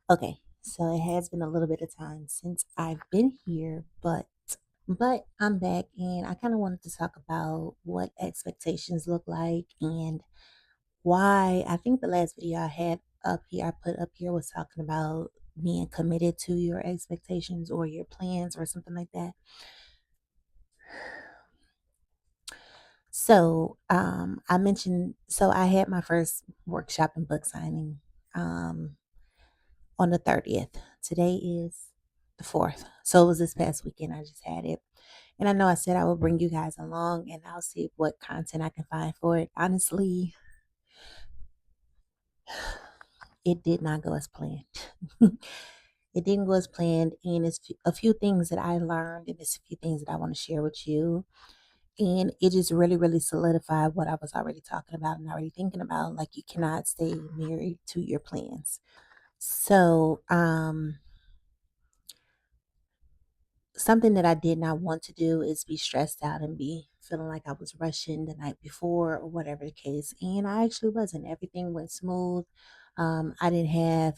Okay, so it has been a little bit of time since I've been here, but I'm back and I kind of wanted to talk about what expectations look like and why. I think the last video I put up here was talking about being committed to your expectations or your plans or something like that. I mentioned I had my first workshop and book signing um on the 30th. Today is the 4th. So it was this past weekend. I just had it. And I know I said I would bring you guys along and I'll see what content I can find for it. Honestly, it did not go as planned. It didn't go as planned. And it's a few things that I learned and it's a few things that I want to share with you. And it just really, really solidified what I was already talking about and already thinking about. Like, you cannot stay married to your plans. So, something that I did not want to do is be stressed out and be feeling like I was rushing the night before or whatever the case. And I actually wasn't. Everything went smooth. I didn't have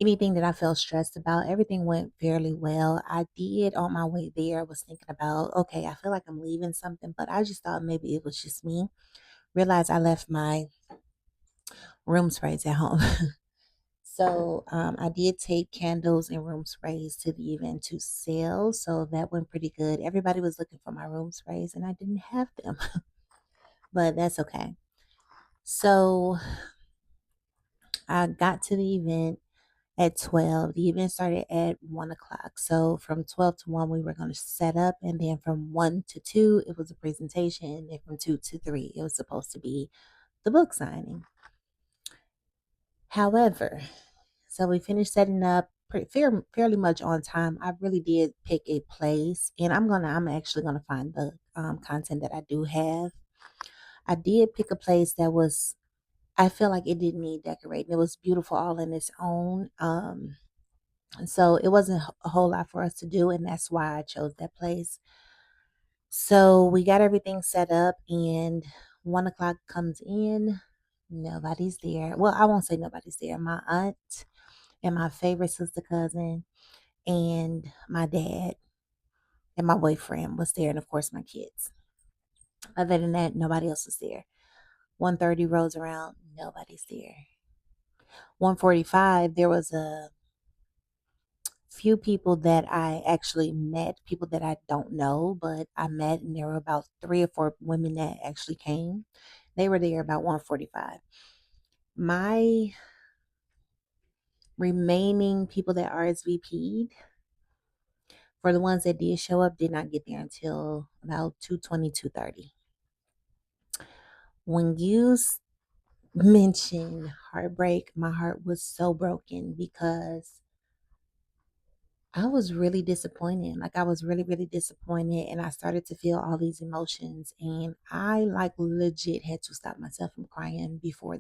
anything that I felt stressed about. Everything went fairly well. I did on my way there, I was thinking about, okay, I feel like I'm leaving something, but I just thought maybe it was just me. Realized I left my room sprays at home. I did take candles and room sprays to the event to sell. So that went pretty good. Everybody was looking for my room sprays and I didn't have them, but that's okay. So I got to the event at 12. The event started at 1 o'clock. So from 12 to 1, we were going to set up. And then from 1 to 2, it was a presentation. And then from 2 to 3, it was supposed to be the book signing. However, so we finished setting up fairly much on time. I really did pick a place, and I'm actually gonna find the content that I do have. I did pick a place that was. I feel like it didn't need decorating. It was beautiful all in its own. And so it wasn't a whole lot for us to do, and that's why I chose that place. So we got everything set up, and 1 o'clock comes in. Nobody's there. Well, I won't say nobody's there. My aunt and my favorite sister cousin and my dad and my boyfriend was there, and of course my kids. Other than that, nobody else was there. 1:30 rolls around, nobody's there. 1:45, there was a few people that I actually met, people that I don't know, but I met, and there were about 3 or 4 women that actually came. They were there about 1:45. My remaining people that RSVP'd, for the ones that did show up, did not get there until about 2:20, 2:30. When you mentioned heartbreak, my heart was so broken because I was really disappointed. Like, I was really, really disappointed, and I started to feel all these emotions, and I like legit had to stop myself from crying before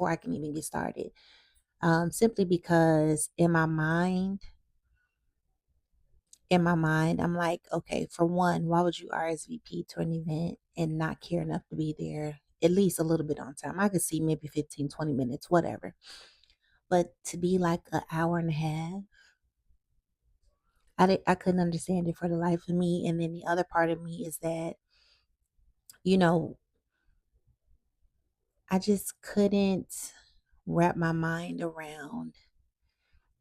I can even get started. Simply because in my mind, I'm like, okay, for one, why would you RSVP to an event and not care enough to be there at least a little bit on time? I could see maybe 15, 20 minutes, whatever. But to be like an hour and a half, I couldn't understand it for the life of me. And then the other part of me is that, you know, I just couldn't wrap my mind around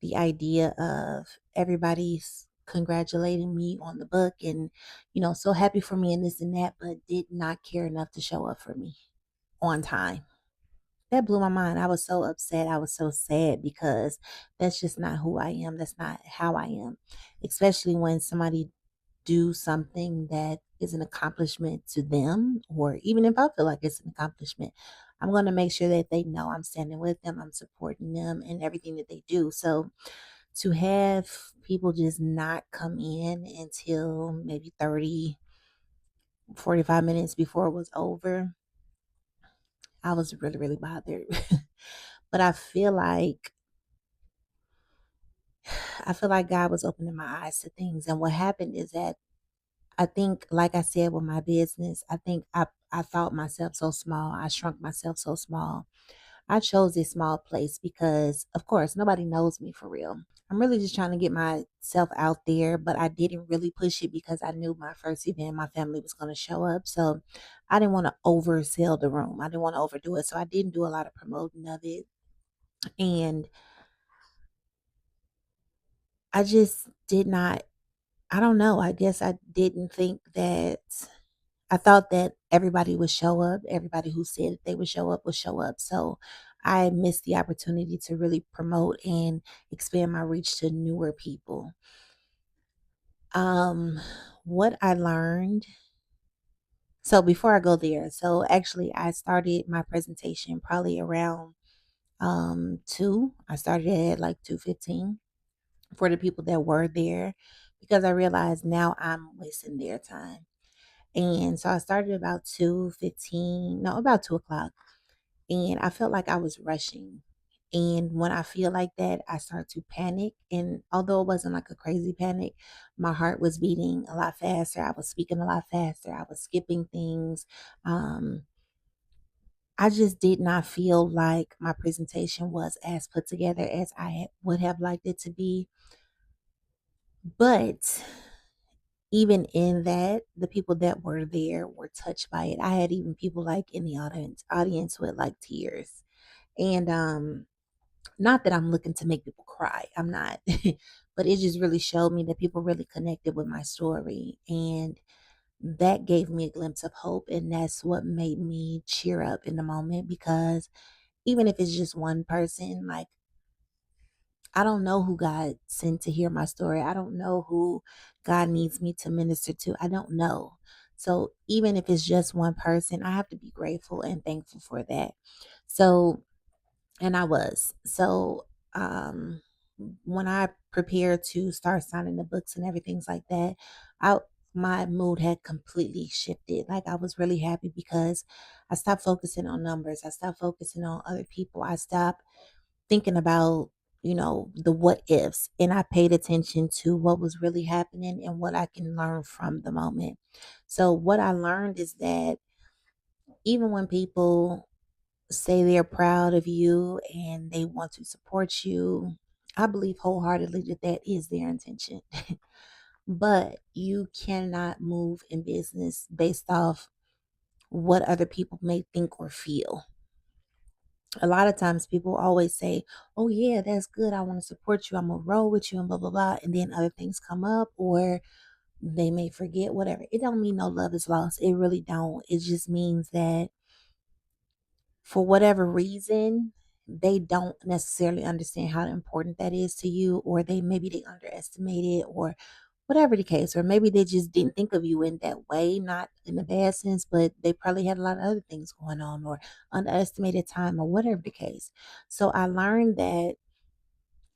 the idea of everybody's congratulating me on the book and, so happy for me and this and that, but did not care enough to show up for me on time. That blew my mind. I was so upset. I was so sad because that's just not who I am. That's not how I am. Especially when somebody do something that is an accomplishment to them, or even if I feel like it's an accomplishment, I'm going to make sure that they know I'm standing with them, I'm supporting them and everything that they do. So to have people just not come in until maybe 30, 45 minutes before it was over, I was really, really bothered. But I feel like God was opening my eyes to things. And what happened is that I think, like I said, with my business, I think I thought myself so small. I shrunk myself so small I chose this small place because, of course, nobody knows me for real. I'm really just trying to get myself out there, but I didn't really push it because I knew my first event, my family was going to show up. So I didn't want to oversell the room. I didn't want to overdo it. So I didn't do a lot of promoting of it. And I just did not, I don't know. I guess I didn't think that, I thought that everybody would show up. Everybody who said that they would show up would show up. So I missed the opportunity to really promote and expand my reach to newer people. Um, what I learned. So before I go there, so actually I started my presentation probably around 2. I started at like 2:15 for the people that were there because I realized now I'm wasting their time. And so I started about 2:15, no, about 2 o'clock. And I felt like I was rushing. And when I feel like that, I start to panic. And although it wasn't like a crazy panic, my heart was beating a lot faster. I was speaking a lot faster. I was skipping things. Um, I just did not feel like my presentation was as put together as would have liked it to be. But even in that, the people that were there were touched by it. I had even people like in the audience with like tears. And not that I'm looking to make people cry. I'm not. But it just really showed me that people really connected with my story. And that gave me a glimpse of hope. And that's what made me cheer up in the moment because even if it's just one person, like I don't know who God sent to hear my story. I don't know who God needs me to minister to. I don't know. So even if it's just one person, I have to be grateful and thankful for that. So, and I was. So, when I prepared to start signing the books and everything's like that, I my mood had completely shifted. Like I was really happy because I stopped focusing on numbers. I stopped focusing on other people. I stopped thinking about, the what ifs, and I paid attention to what was really happening and what I can learn from the moment. So what I learned is that even when people say they're proud of you and they want to support you, I believe wholeheartedly that that is their intention. But you cannot move in business based off what other people may think or feel. A lot of times people always say, "Oh yeah, that's good. I want to support you. I'm gonna roll with you and blah blah blah." And then other things come up or they may forget whatever. It don't mean no love is lost. It really don't. It just means that for whatever reason, they don't necessarily understand how important that is to you, or they underestimate it, or whatever the case, or maybe they just didn't think of you in that way, not in a bad sense, but they probably had a lot of other things going on or underestimated time or whatever the case. So I learned that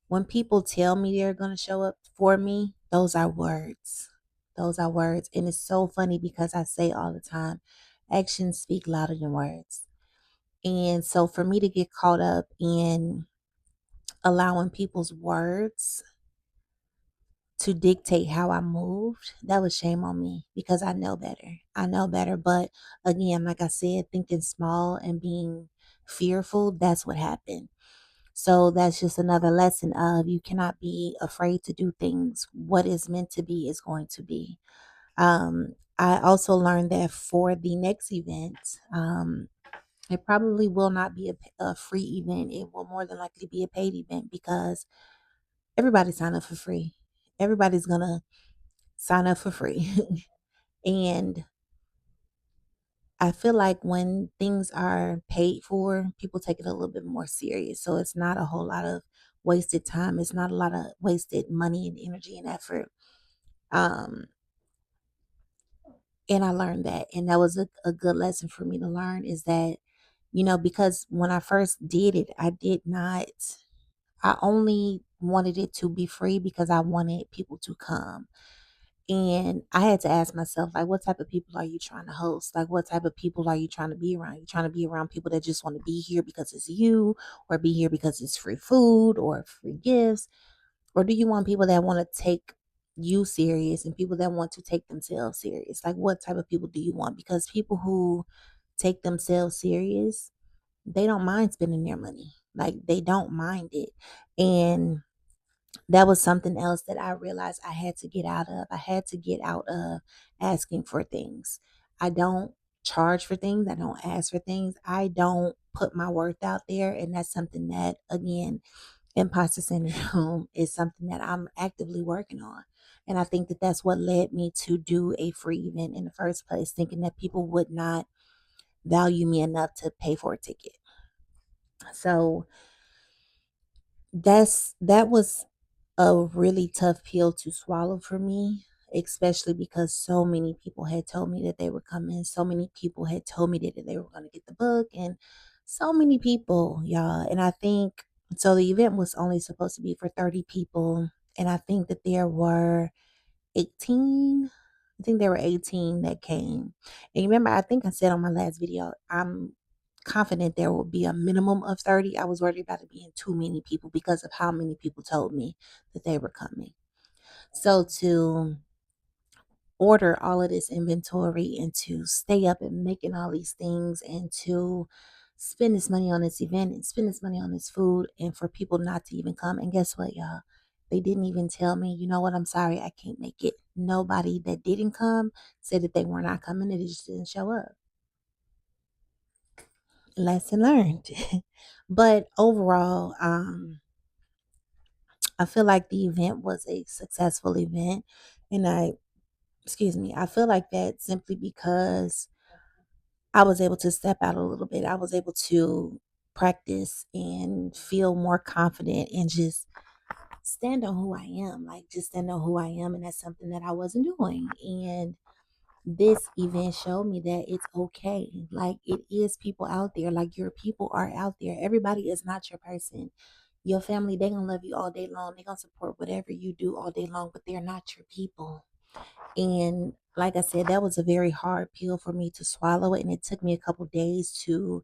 when people tell me they're going to show up for me, those are words. Those are words. And it's so funny because I say all the time, actions speak louder than words. And so for me to get caught up in allowing people's words to dictate how I moved, that was shame on me because I know better. I know better. But again, like I said, thinking small and being fearful, that's what happened. So that's just another lesson of you cannot be afraid to do things. What is meant to be is going to be. I also learned that for the next event, it probably will not be a free event. It will more than likely be a paid event because everybody signed up for free. Everybody's going to sign up for free. And I feel like when things are paid for, people take it a little bit more serious. So it's not a whole lot of wasted time. It's not a lot of wasted money and energy and effort. Um, and I learned that. And that was a good lesson for me to learn is that, because when I first did it, I only wanted it to be free because I wanted people to come. And I had to ask myself, like, what type of people are you trying to host? Like, what type of people are you trying to be around? You trying to be around people that just want to be here because it's you, or be here because it's free food or free gifts? Or do you want people that want to take you serious and people that want to take themselves serious? Like, what type of people do you want? Because people who take themselves serious, they don't mind spending their money. Like they don't mind it. And that was something else that I realized I had to get out of. I had to get out of asking for things. I don't charge for things. I don't ask for things. I don't put my worth out there. And that's something that, again, imposter syndrome is something that I'm actively working on. And I think that that's what led me to do a free event in the first place, thinking that people would not value me enough to pay for a ticket. So that was a really tough pill to swallow for me, especially because so many people had told me that they were coming. So many people had told me that they were going to get the book, and so many people, y'all. And I think so. The event was only supposed to be for 30 people, and I think that there were 18. I think there were 18 that came. And remember, I think I said on my last video, I'm confident there will be a minimum of 30. I was worried about it being too many people because of how many people told me that they were coming. So to order all of this inventory and to stay up and making all these things and to spend this money on this event and spend this money on this food and for people not to even come. And guess what, y'all? They didn't even tell me, you know what, I'm sorry, I can't make it. Nobody that didn't come said that they were not coming, they just didn't show up. Lesson learned. But overall, I feel like the event was a successful event. And I feel like that simply because I was able to step out a little bit. I was able to practice and feel more confident and just stand on who I am. Like just stand on who I am. And that's something that I wasn't doing. And this event showed me that it's okay. Like it is people out there. Like your people are out there. Everybody is not your person. Your family, they gonna love you all day long. They gonna support whatever you do all day long, but they're not your people. And like I said, that was a very hard pill for me to swallow. And it took me a couple days to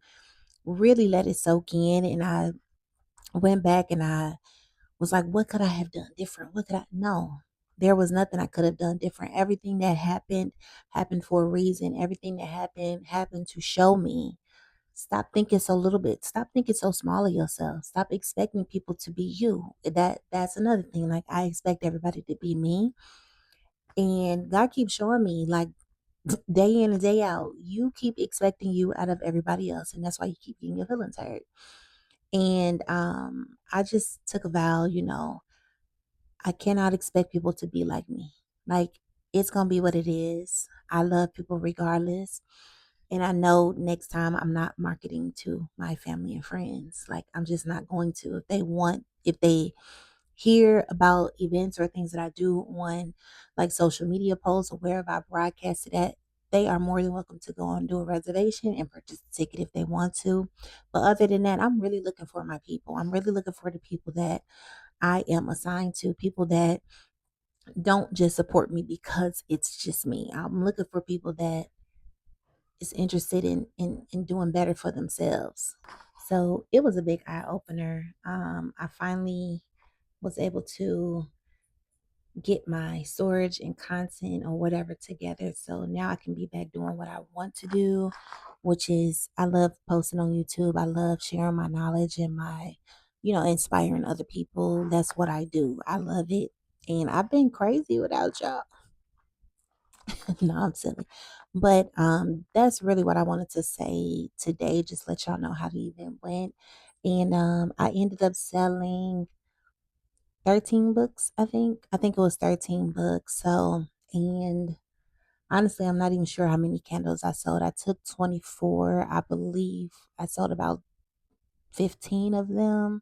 really let it soak in. And I went back and I was like, what could I have done different? What could I? No, there was nothing I could have done different. Everything that happened for a reason. Everything that happened to show me. Stop thinking so little bit. Stop thinking so small of yourself. Stop expecting people to be you. That's another thing. Like I expect everybody to be me. And God keeps showing me like day in and day out, you keep expecting you out of everybody else. And that's why you keep getting your feelings hurt. And I just took a vow, I cannot expect people to be like me. Like it's gonna be what it is. I love people regardless. And I know next time I'm not marketing to my family and friends. Like I'm just not going to. If they hear about events or things that I do on like social media posts or wherever I broadcast it at, they are more than welcome to go and do a reservation and purchase a ticket if they want to. But other than that, I'm really looking for my people. I'm really looking for the people that I am assigned to, people that don't just support me because it's just me. I'm looking for people that is interested in doing better for themselves. So it was a big eye opener. I finally was able to get my storage and content or whatever together. So now I can be back doing what I want to do, which is I love posting on YouTube. I love sharing my knowledge and inspiring other people. That's what I do. I love it. And I've been crazy without y'all. No, I'm silly. But that's really what I wanted to say today. Just let y'all know how the event went. And I ended up selling 13 books, I think. I think it was 13 books. So, and honestly, I'm not even sure how many candles I sold. I took 24, I believe. I sold about 15 of them.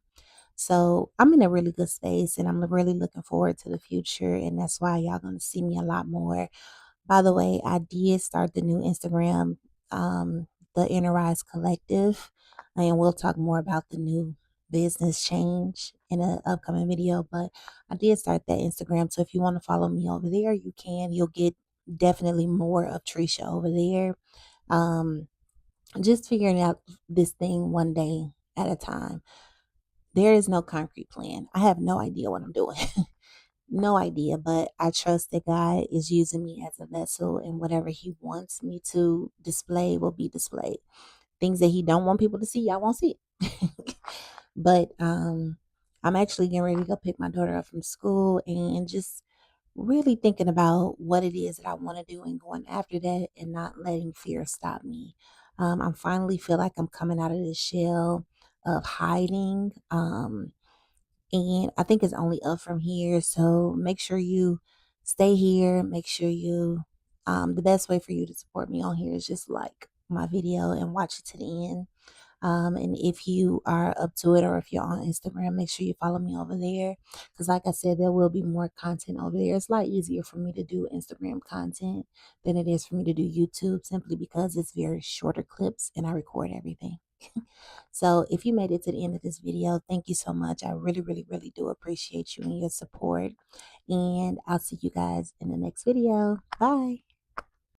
So I'm in a really good space and I'm really looking forward to the future. And that's why y'all going to see me a lot more. By the way, I did start the new Instagram, the Inner Rise Collective, and we'll talk more about the new business change in an upcoming video. But I did start that Instagram, so if you want to follow me over there, you can. You'll get definitely more of Trisha over there. Um, just figuring out this thing one day at a time. There is no concrete plan. I have no idea what I'm doing. No idea, but I trust that God is using me as a vessel and whatever He wants me to display will be displayed. things that he don't want people to see, y'all won't see it. But I'm actually getting ready to go pick my daughter up from school and just really thinking about what it is that I want to do and going after that and not letting fear stop me. I finally feel like I'm coming out of this shell of hiding. And I think it's only up from here. So make sure you stay here. Make sure you, the best way for you to support me on here is just like my video and watch it to the end. And if you are up to it or if you're on Instagram, make sure you follow me over there. Because, like I said, there will be more content over there. It's a lot easier for me to do Instagram content than it is for me to do YouTube simply because it's very shorter clips and I record everything. So, if you made it to the end of this video, thank you so much. I really, really, really do appreciate you and your support. And I'll see you guys in the next video. Bye.